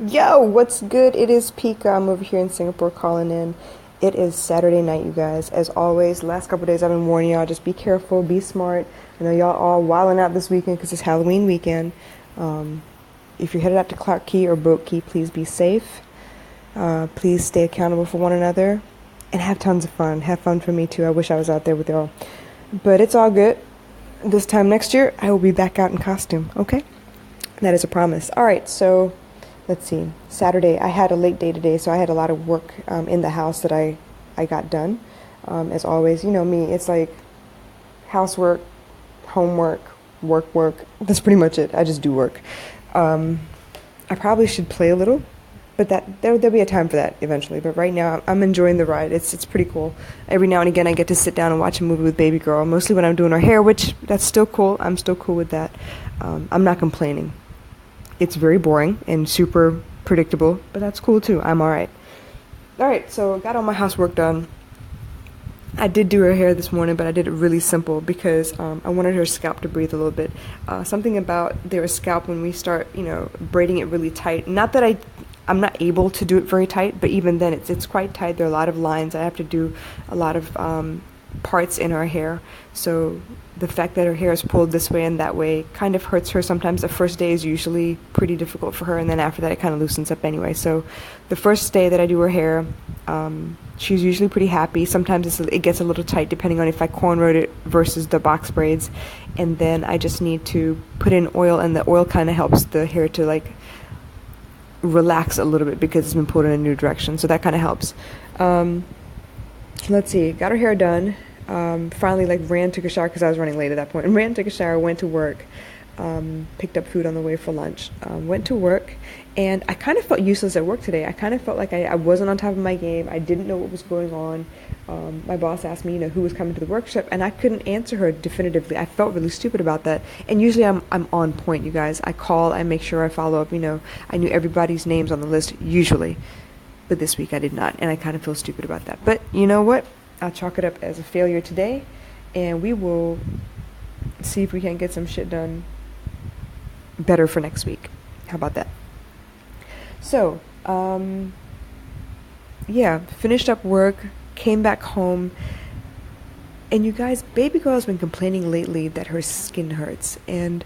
Yo, what's good? It is Pika. I'm over here in Singapore calling in. It is Saturday night, you guys. As always, last couple days I've been warning y'all, just be careful, be smart. I know y'all all wilding out this weekend because it's Halloween weekend. Um, if you're headed out to Clark Key or Boat Key, please be safe. Please stay accountable for one another and have tons of fun. Have fun for me too. I wish I was out there with y'all. But it's all good. This time next year, I will be back out in costume, okay? That is a promise. All right, so let's see. Saturday, I had a late day today, so I had a lot of work in the house that I got done. As always, you know me, it's like housework, homework, work. That's pretty much it. I just do work. I probably should play a little, but there'll be a time for that eventually. But right now, I'm enjoying the ride. It's pretty cool. Every now and again, I get to sit down and watch a movie with baby girl. Mostly when I'm doing her hair, which that's still cool. I'm still cool with that. I'm not complaining. It's very boring and super predictable, but that's cool too. I'm all right. All right, so got all my housework done. I did do her hair this morning, but I did it really simple because I wanted her scalp to breathe a little bit. Something about their scalp when we start, braiding it really tight. Not that I'm not able to do it very tight, but even then, it's quite tight. There are a lot of lines. I have to do a lot of parts in her hair. So the fact that her hair is pulled this way and that way kind of hurts her sometimes. The first day is usually pretty difficult for her, and then after that it kind of loosens up anyway. So the first day that I do her hair, she's usually pretty happy. Sometimes it gets a little tight depending on if I cornrowed it versus the box braids. And then I just need to put in oil, and the oil kind of helps the hair to like relax a little bit because it's been pulled in a new direction. So that kind of helps. Let's see, got her hair done. Finally, ran, took a shower because I was running late at that point. And ran, took a shower, went to work, picked up food on the way for lunch, went to work, and I kind of felt useless at work today. I kind of felt like I wasn't on top of my game. I didn't know what was going on. My boss asked me, who was coming to the workshop, and I couldn't answer her definitively. I felt really stupid about that. And usually I'm on point, you guys. I call, I make sure I follow up. I knew everybody's names on the list usually, but this week I did not, and I kind of feel stupid about that. But you know what? I'll chalk it up as a failure today, and we will see if we can get some shit done better for next week. How about that? So, finished up work, came back home, and you guys, baby girl has been complaining lately that her skin hurts, and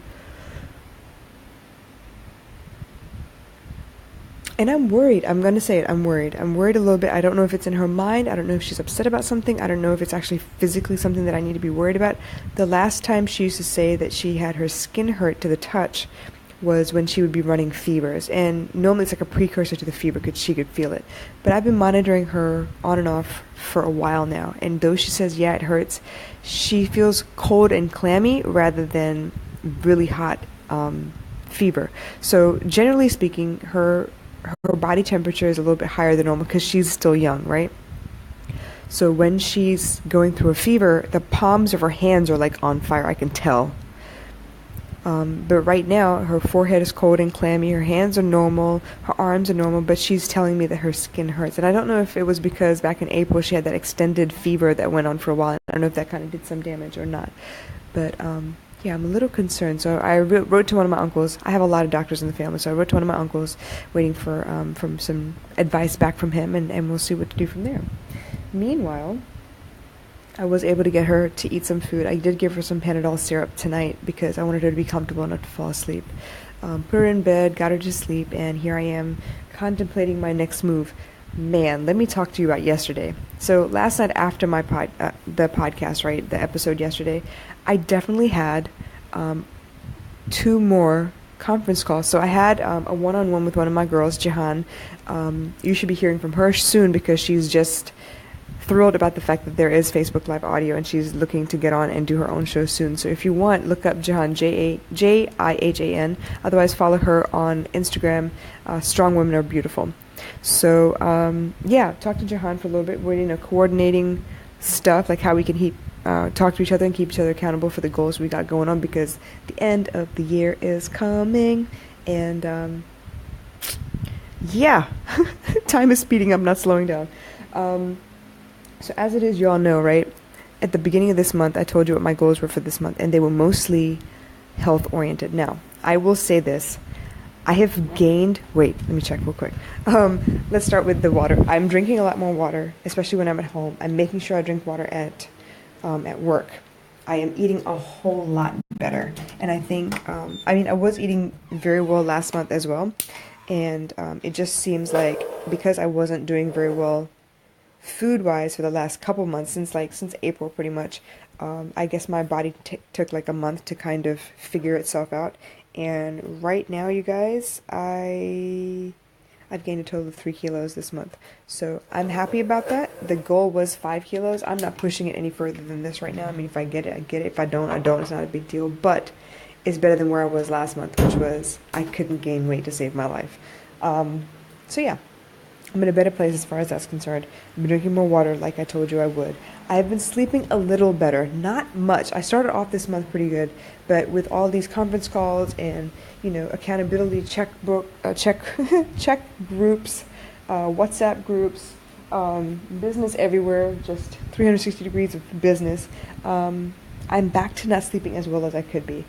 I'm worried. I'm going to say it. I'm worried. I'm worried a little bit. I don't know if it's in her mind. I don't know if she's upset about something. I don't know if it's actually physically something that I need to be worried about. The last time she used to say that she had her skin hurt to the touch was when she would be running fevers. And normally it's like a precursor to the fever because she could feel it. But I've been monitoring her on and off for a while now. And though she says, yeah, it hurts, she feels cold and clammy rather than really hot fever. So generally speaking, her body temperature is a little bit higher than normal because she's still young, right? So when she's going through a fever, the palms of her hands are like on fire. I can tell. But right now, her forehead is cold and clammy. Her hands are normal. Her arms are normal. But she's telling me that her skin hurts. And I don't know if it was because back in April she had that extended fever that went on for a while. I don't know if that kind of did some damage or not. But yeah, I'm a little concerned. So I wrote to one of my uncles. I have a lot of doctors in the family, so I wrote to one of my uncles, waiting for from some advice back from him, and we'll see what to do from there. Meanwhile, I was able to get her to eat some food. I did give her some Panadol syrup tonight because I wanted her to be comfortable enough to fall asleep. Put her in bed, got her to sleep, and here I am contemplating my next move. Man, let me talk to you about yesterday. So last night after my the podcast, right, the episode yesterday, I definitely had two more conference calls. So I had a one-on-one with one of my girls, Jahan. You should be hearing from her soon because she's just thrilled about the fact that there is Facebook Live audio, and she's looking to get on and do her own show soon. So if you want, look up Jahan, Jihan. Otherwise, follow her on Instagram. Strong Women Are Beautiful. So, talk to Jahan for a little bit. We're, coordinating stuff, like how we can talk to each other and keep each other accountable for the goals we got going on, because the end of the year is coming. And, time is speeding up, not slowing down. So as it is, you all know, right? At the beginning of this month, I told you what my goals were for this month, and they were mostly health-oriented. Now, I will say this. I have gained, wait, let me check real quick. Let's start with the water. I'm drinking a lot more water, especially when I'm at home. I'm making sure I drink water at work. I am eating a whole lot better. And I think, I was eating very well last month as well. And it just seems like because I wasn't doing very well food-wise for the last couple months, since April pretty much, I guess my body took like a month to kind of figure itself out. And right now, you guys, I've gained a total of 3 kilos this month. So I'm happy about that. The goal was 5 kilos. I'm not pushing it any further than this right now. I mean, if I get it, I get it. If I don't, I don't. It's not a big deal. But it's better than where I was last month, which was I couldn't gain weight to save my life. So yeah, I'm in a better place as far as that's concerned. I've been drinking more water like I told you I would. I've been sleeping a little better, not much. I started off this month pretty good, but with all these conference calls and, accountability check check groups, WhatsApp groups, business everywhere, just 360 degrees of business, I'm back to not sleeping as well as I could be.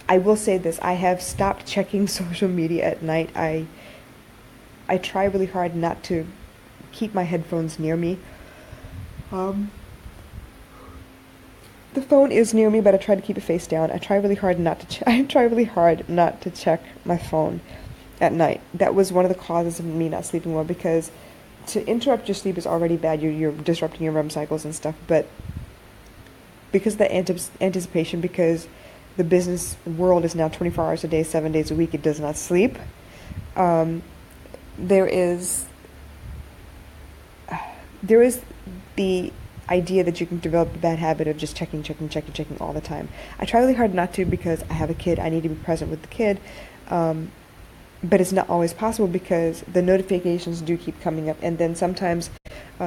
I will say this, I have stopped checking social media at night. I try really hard not to keep my headphones near me. The phone is near me, but I try to keep it face down. I try really hard not to check my phone at night. That was one of the causes of me not sleeping well, because to interrupt your sleep is already bad. You're disrupting your REM cycles and stuff. But because of the anticipation, because the business world is now 24 hours a day, 7 days a week, it does not sleep. There is the idea that you can develop the bad habit of just checking all the time. I try really hard not to, because I have a kid. I need to be present with the kid. But it's not always possible, because the notifications do keep coming up. And then sometimes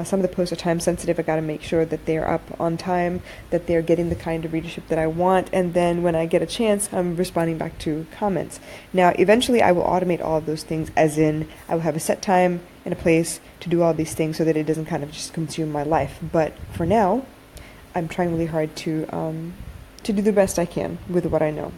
some of the posts are time sensitive. I got to make sure that they're up on time, that they're getting the kind of readership that I want. And then when I get a chance, I'm responding back to comments. Now, eventually I will automate all of those things, as in I will have a set time and a place to do all these things so that it doesn't kind of just consume my life. But for now, I'm trying really hard to do the best I can with what I know.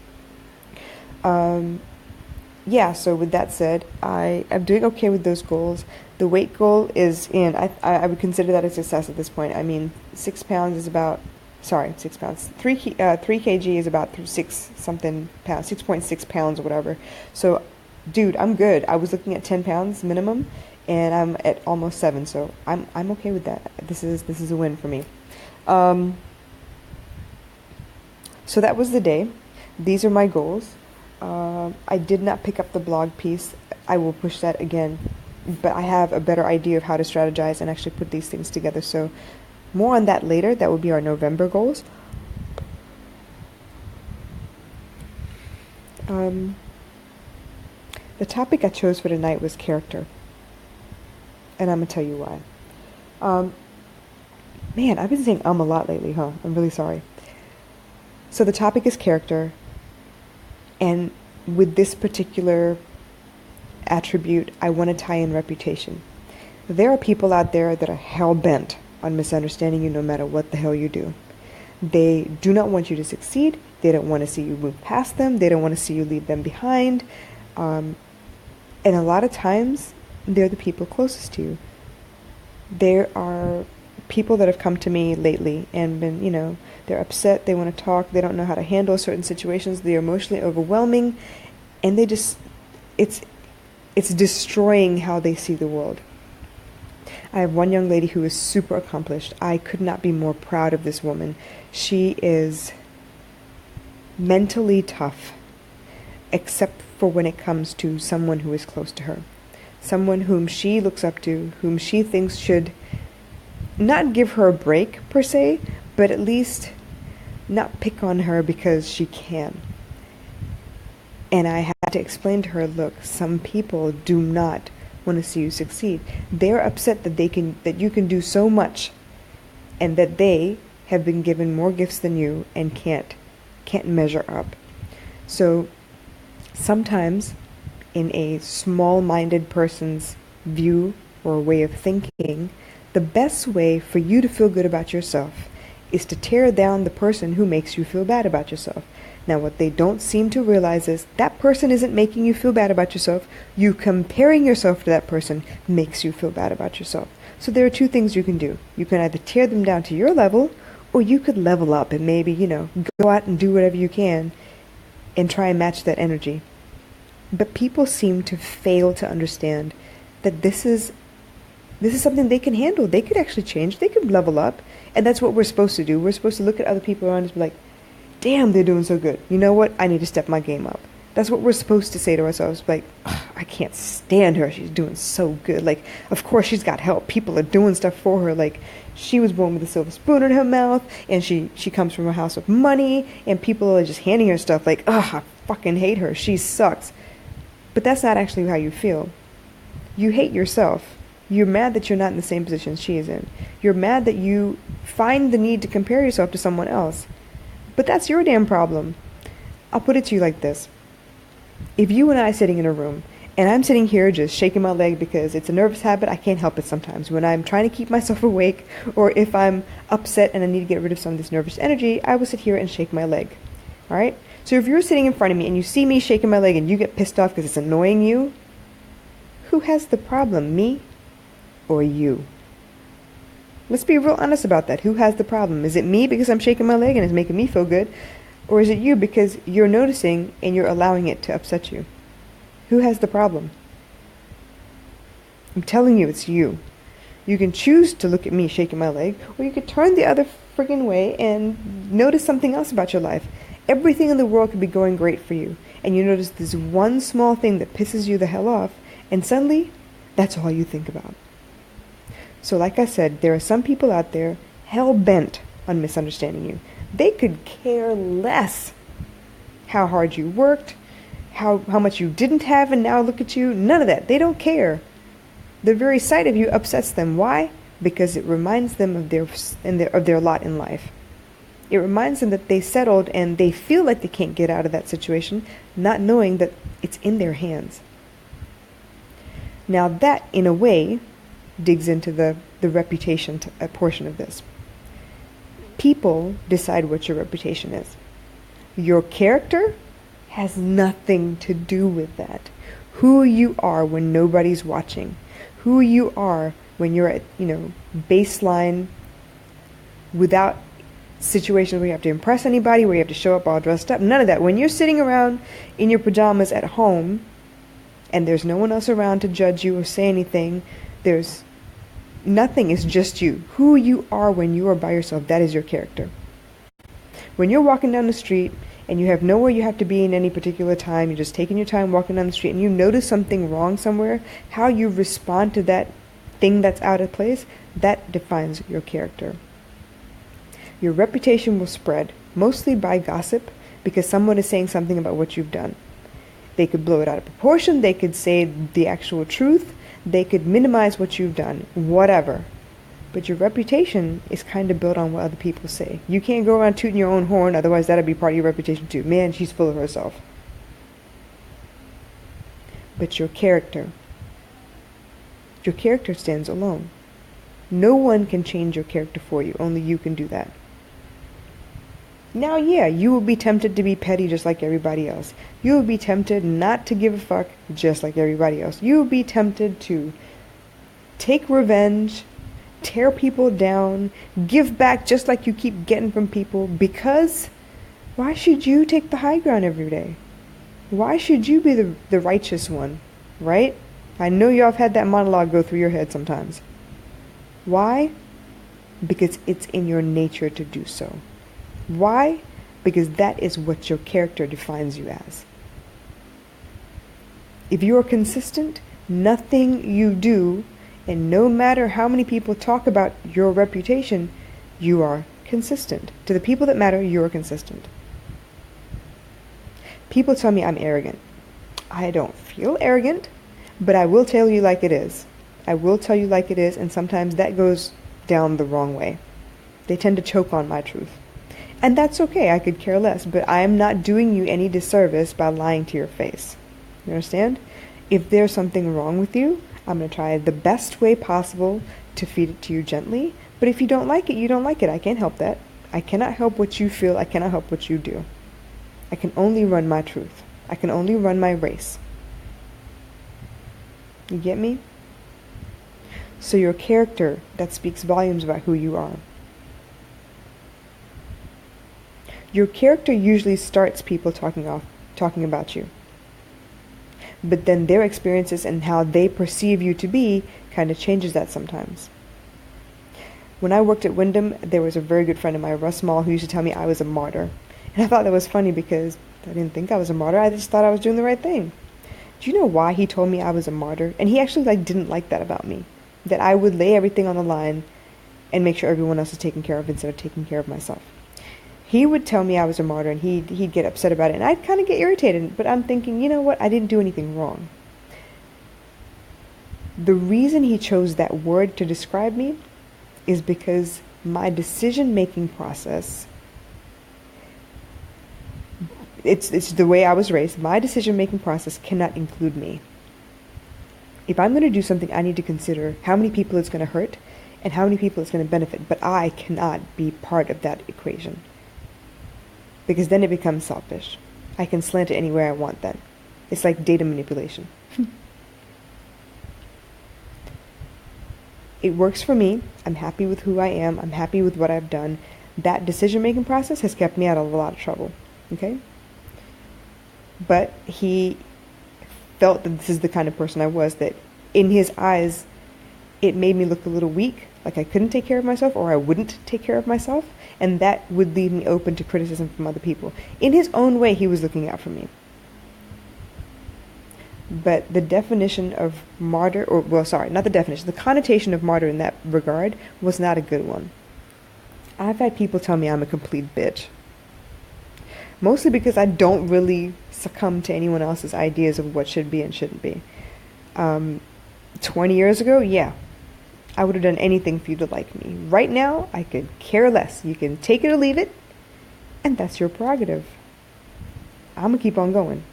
Yeah, so with that said, I'm doing okay with those goals. The weight goal is in. I would consider that a success at this point. I mean, 6 pounds is about, 6 pounds. 3 kg is about 6 something pounds, 6.6 pounds or whatever. So, dude, I'm good. I was looking at 10 pounds minimum, and I'm at almost 7. So I'm okay with that. This is a win for me. So that was the day. These are my goals. I did not pick up the blog piece. I will push that again, but I have a better idea of how to strategize and actually put these things together. So more on that later. That will be our November goals. The topic I chose for tonight was character, and I'm going to tell you why. Man, I've been saying a lot lately, huh? I'm really sorry. So the topic is character. And with this particular attribute, I want to tie in reputation. There are people out there that are hell-bent on misunderstanding you no matter what the hell you do. They do not want you to succeed. They don't want to see you move past them. They don't want to see you leave them behind. And a lot of times, they're the people closest to you. There are people that have come to me lately and been, they're upset, they want to talk, they don't know how to handle certain situations, they're emotionally overwhelming, and they just, it's destroying how they see the world. I have one young lady who is super accomplished. I could not be more proud of this woman. She is mentally tough, except for when it comes to someone who is close to her. Someone whom she looks up to, whom she thinks should not give her a break per se, but at least not pick on her because she can. And I had to explain to her, look, some people do not want to see you succeed. They're upset that you can do so much, and that they have been given more gifts than you and can't measure up. So sometimes in a small-minded person's view or way of thinking, the best way for you to feel good about yourself is to tear down the person who makes you feel bad about yourself. Now, what they don't seem to realize is that person isn't making you feel bad about yourself. You comparing yourself to that person makes you feel bad about yourself. So there are two things you can do. You can either tear them down to your level, or you could level up and maybe, go out and do whatever you can and try and match that energy. But people seem to fail to understand that this is something they can handle. They could actually change. They could level up. And that's what we're supposed to do. We're supposed to look at other people around us and be like, damn, they're doing so good. You know what? I need to step my game up. That's what we're supposed to say to ourselves. Like, I can't stand her. She's doing so good. Like, of course she's got help. People are doing stuff for her. Like, she was born with a silver spoon in her mouth, and she comes from a house of money, and people are just handing her stuff like, I fucking hate her. She sucks. But that's not actually how you feel. You hate yourself. You're mad that you're not in the same position she is in. You're mad that you find the need to compare yourself to someone else. But that's your damn problem. I'll put it to you like this. If you and I are sitting in a room, and I'm sitting here just shaking my leg because it's a nervous habit, I can't help it sometimes. When I'm trying to keep myself awake, or if I'm upset and I need to get rid of some of this nervous energy, I will sit here and shake my leg. Alright? So if you're sitting in front of me and you see me shaking my leg and you get pissed off because it's annoying you, who has the problem, me or you? Let's be real honest about that. Who has the problem? Is it me because I'm shaking my leg and it's making me feel good? Or is it you because you're noticing and you're allowing it to upset you? Who has the problem? I'm telling you, it's you. You can choose to look at me shaking my leg, or you could turn the other friggin' way and notice something else about your life. Everything in the world could be going great for you, and you notice this one small thing that pisses you the hell off, and suddenly, that's all you think about. So like I said, there are some people out there hell-bent on misunderstanding you. They could care less how hard you worked, how much you didn't have, and now look at you. None of that. They don't care. The very sight of you upsets them. Why? Because it reminds them of their lot in life. It reminds them that they settled and they feel like they can't get out of that situation, not knowing that it's in their hands. Now that, in a way, digs into the reputation portion of this. People decide what your reputation is. Your character has nothing to do with that. Who you are when nobody's watching. Who you are when you're at, baseline, without situations where you have to impress anybody, where you have to show up all dressed up. None of that. When you're sitting around in your pajamas at home and there's no one else around to judge you or say anything, there's nothing. It's just you. Who you are when you are by yourself, that is your character. When you're walking down the street and you have nowhere you have to be in any particular time, you're just taking your time walking down the street and you notice something wrong somewhere, how you respond to that thing that's out of place, that defines your character. Your reputation will spread, mostly by gossip, because someone is saying something about what you've done. They could blow it out of proportion, they could say the actual truth, they could minimize what you've done, whatever. But your reputation is kind of built on what other people say. You can't go around tooting your own horn, otherwise that'll be part of your reputation too. Man, she's full of herself. But your character stands alone. No one can change your character for you. Only you can do that. Now, yeah, you will be tempted to be petty just like everybody else. You will be tempted not to give a fuck just like everybody else. You will be tempted to take revenge, tear people down, give back just like you keep getting from people, because why should you take the high ground every day? Why should you be the righteous one, right? I know y'all have had that monologue go through your head sometimes. Why? Because it's in your nature to do so. Why? Because that is what your character defines you as. If you are consistent, nothing you do, and no matter how many people talk about your reputation, you are consistent. To the people that matter, you are consistent. People tell me I'm arrogant. I don't feel arrogant, but I will tell you like it is. I will tell you like it is, and sometimes that goes down the wrong way. They tend to choke on my truth. And that's okay, I could care less, but I am not doing you any disservice by lying to your face. You understand? If there's something wrong with you, I'm going to try the best way possible to feed it to you gently. But if you don't like it, you don't like it. I can't help that. I cannot help what you feel. I cannot help what you do. I can only run my truth. I can only run my race. You get me? So your character, that speaks volumes about who you are. Your character usually starts people talking about you. But then their experiences and how they perceive you to be kind of changes that sometimes. When I worked at Wyndham, there was a very good friend of mine, Russ Mall, who used to tell me I was a martyr. And I thought that was funny because I didn't think I was a martyr. I just thought I was doing the right thing. Do you know why he told me I was a martyr? And he actually didn't like that about me. That I would lay everything on the line and make sure everyone else is taken care of instead of taking care of myself. He would tell me I was a martyr, and he'd get upset about it, and I'd kind of get irritated. But I'm thinking, you know what? I didn't do anything wrong. The reason he chose that word to describe me is because my decision-making process, it's the way I was raised. My decision-making process cannot include me. If I'm going to do something, I need to consider how many people it's going to hurt and how many people it's going to benefit. But I cannot be part of that equation. Because then it becomes selfish. I can slant it anywhere I want then. It's like data manipulation. It works for me. I'm happy with who I am. I'm happy with what I've done. That decision-making process has kept me out of a lot of trouble. Okay? But he felt that this is the kind of person I was, that in his eyes, it made me look a little weak, like I couldn't take care of myself or I wouldn't take care of myself. And that would leave me open to criticism from other people. In his own way, he was looking out for me. But the definition of martyr, the connotation of martyr in that regard was not a good one. I've had people tell me I'm a complete bitch. Mostly because I don't really succumb to anyone else's ideas of what should be and shouldn't be. 20 years ago, yeah, I would have done anything for you to like me. Right now, I could care less. You can take it or leave it, and that's your prerogative. I'm going to keep on going.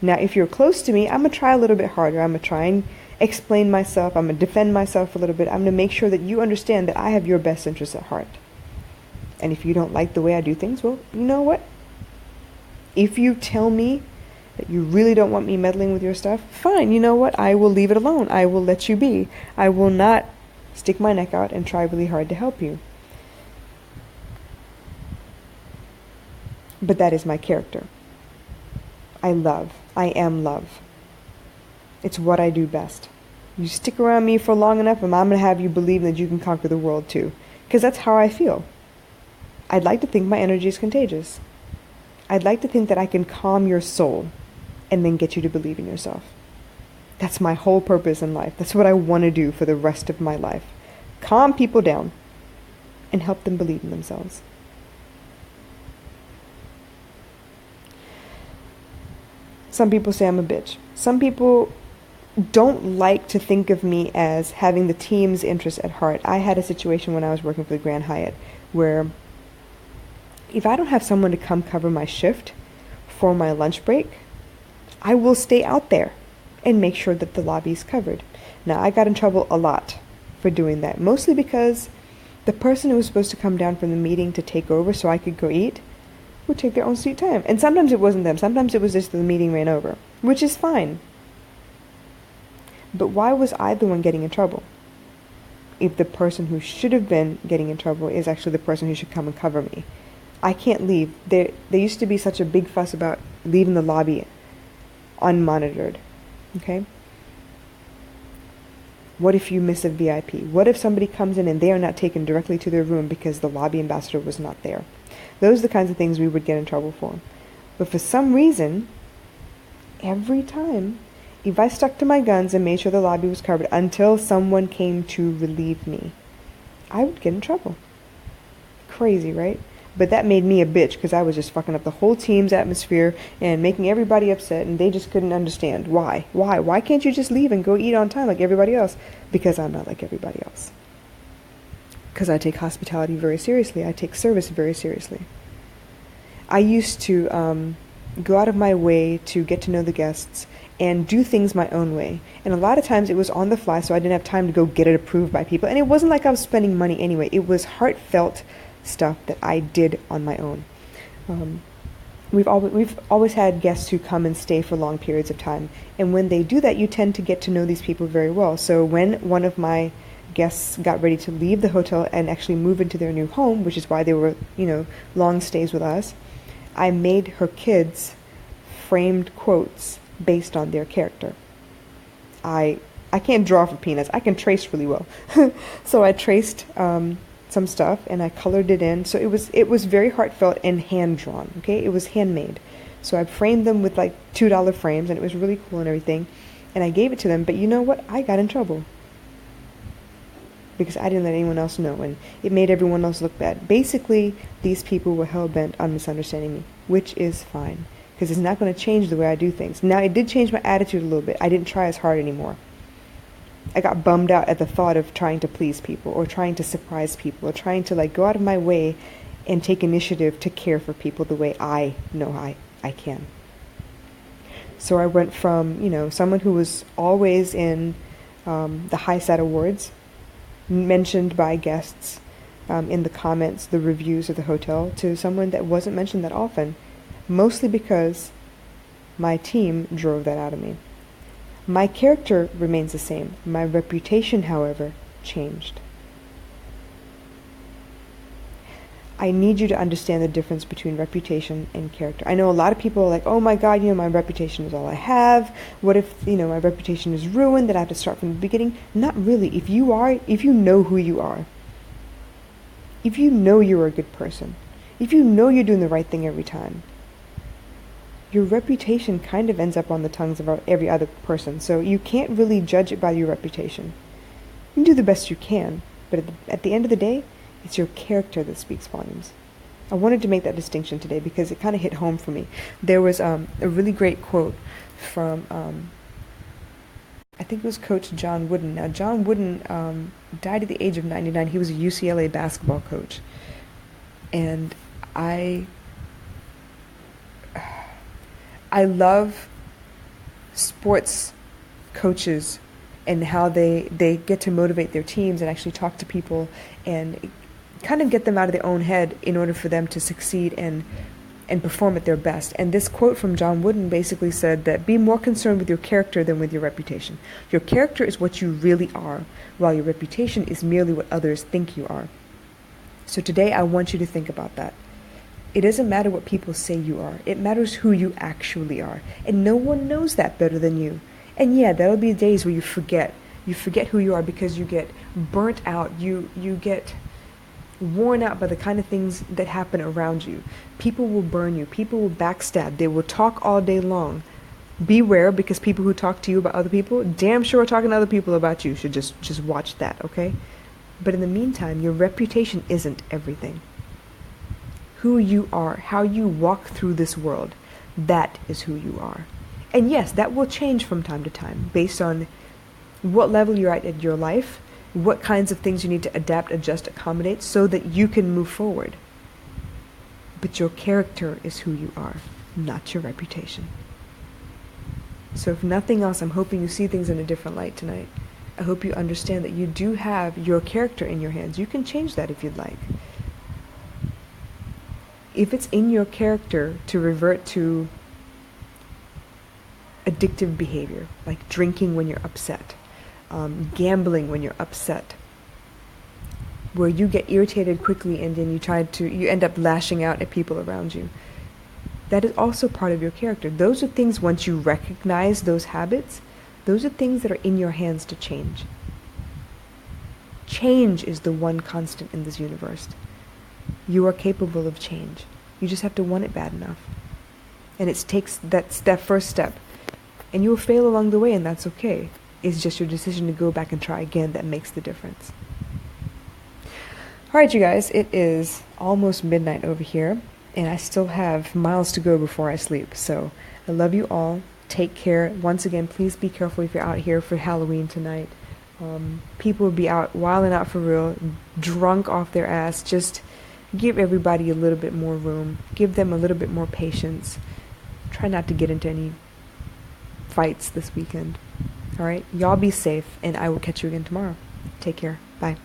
Now, if you're close to me, I'm going to try a little bit harder. I'm going to try and explain myself. I'm going to defend myself a little bit. I'm going to make sure that you understand that I have your best interests at heart. And if you don't like the way I do things, well, you know what? If you tell me that you really don't want me meddling with your stuff, fine, you know what? I will leave it alone. I will let you be. I will not stick my neck out and try really hard to help you. But that is my character. I am love. It's what I do best. You stick around me for long enough and I'm going to have you believe that you can conquer the world too. Because that's how I feel. I'd like to think my energy is contagious. I'd like to think that I can calm your soul and then get you to believe in yourself. That's my whole purpose in life. That's what I want to do for the rest of my life. Calm people down and help them believe in themselves. Some people say I'm a bitch. Some people don't like to think of me as having the team's interests at heart. I had a situation when I was working for the Grand Hyatt where if I don't have someone to come cover my shift for my lunch break, I will stay out there and make sure that the lobby is covered. Now, I got in trouble a lot for doing that, mostly because the person who was supposed to come down from the meeting to take over so I could go eat would take their own sweet time. And sometimes it wasn't them. Sometimes it was just the meeting ran over, which is fine. But why was I the one getting in trouble? If the person who should have been getting in trouble is actually the person who should come and cover me. I can't leave. There used to be such a big fuss about leaving the lobby unmonitored. Okay? What if you miss a VIP? What if somebody comes in and they are not taken directly to their room because the lobby ambassador was not there? Those are the kinds of things we would get in trouble for. But for some reason, every time, if I stuck to my guns and made sure the lobby was covered until someone came to relieve me, I would get in trouble. Crazy, right? But that made me a bitch because I was just fucking up the whole team's atmosphere and making everybody upset, and they just couldn't understand. Why? Why can't you just leave and go eat on time like everybody else? Because I'm not like everybody else. Because I take hospitality very seriously. I take service very seriously. I used to go out of my way to get to know the guests and do things my own way. And a lot of times it was on the fly, so I didn't have time to go get it approved by people. And it wasn't like I was spending money anyway. It was heartfelt stuff that I did on my own. we've always had guests who come and stay for long periods of time, and when they do that, you tend to get to know these people very well. So when one of my guests got ready to leave the hotel and actually move into their new home, which is why they were, long stays with us, I made her kids framed quotes based on their character. I can't draw for peanuts. I can trace really well. So I traced some stuff and I colored it in. So it was very heartfelt and hand drawn. Okay, it was handmade. So I framed them with like $2 frames, and it was really cool and everything. And I gave it to them. But you know what? I got in trouble because I didn't let anyone else know, and it made everyone else look bad. Basically, these people were hell-bent on misunderstanding me, which is fine, because it's not going to change the way I do things. Now, it did change my attitude a little bit. I didn't try as hard anymore. I got bummed out at the thought of trying to please people, or trying to surprise people, or trying to go out of my way and take initiative to care for people the way I know I can. So I went from, someone who was always in the high sat awards, mentioned by guests in the comments, the reviews of the hotel, to someone that wasn't mentioned that often, mostly because my team drove that out of me. My character remains the same. My reputation, however, changed. I need you to understand the difference between reputation and character. I know a lot of people are like, oh my God, my reputation is all I have. What if, my reputation is ruined, that I have to start from the beginning? Not really. If you know who you are, if you know you're a good person, if you know you're doing the right thing every time, your reputation kind of ends up on the tongues of every other person. So you can't really judge it by your reputation. You can do the best you can, but at the end of the day, it's your character that speaks volumes. I wanted to make that distinction today because it kind of hit home for me. There was a really great quote from, I think it was Coach John Wooden. Now, John Wooden died at the age of 99. He was a UCLA basketball coach. And I love sports coaches and how they get to motivate their teams and actually talk to people and kind of get them out of their own head in order for them to succeed and perform at their best. And this quote from John Wooden basically said that be more concerned with your character than with your reputation. Your character is what you really are, while your reputation is merely what others think you are. So today I want you to think about that. It doesn't matter what people say you are. It matters who you actually are. And no one knows that better than you. And yeah, there'll be days where you forget. You forget who you are because you get burnt out. You get worn out by the kind of things that happen around you. People will burn you. People will backstab. They will talk all day long. Beware, because people who talk to you about other people, damn sure are talking to other people about you. Should just watch that, okay? But in the meantime, your reputation isn't everything. Who you are, how you walk through this world, that is who you are. And yes, that will change from time to time based on what level you're at in your life, what kinds of things you need to adapt, adjust, accommodate so that you can move forward. But your character is who you are, not your reputation. So if nothing else, I'm hoping you see things in a different light tonight. I hope you understand that you do have your character in your hands. You can change that if you'd like. If it's in your character to revert to addictive behavior, like drinking when you're upset, gambling when you're upset, where you get irritated quickly and then you end up lashing out at people around you, that is also part of your character. Those are things, once you recognize those habits, those are things that are in your hands to change. Change is the one constant in this universe. You are capable of change. You just have to want it bad enough. And it takes that first step. And you will fail along the way, and that's okay. It's just your decision to go back and try again that makes the difference. All right, you guys, it is almost midnight over here, and I still have miles to go before I sleep. So I love you all. Take care. Once again, please be careful if you're out here for Halloween tonight. People will be out wilding out for real, drunk off their ass. Just give everybody a little bit more room. Give them a little bit more patience. Try not to get into any fights this weekend. All right? Y'all be safe, and I will catch you again tomorrow. Take care. Bye.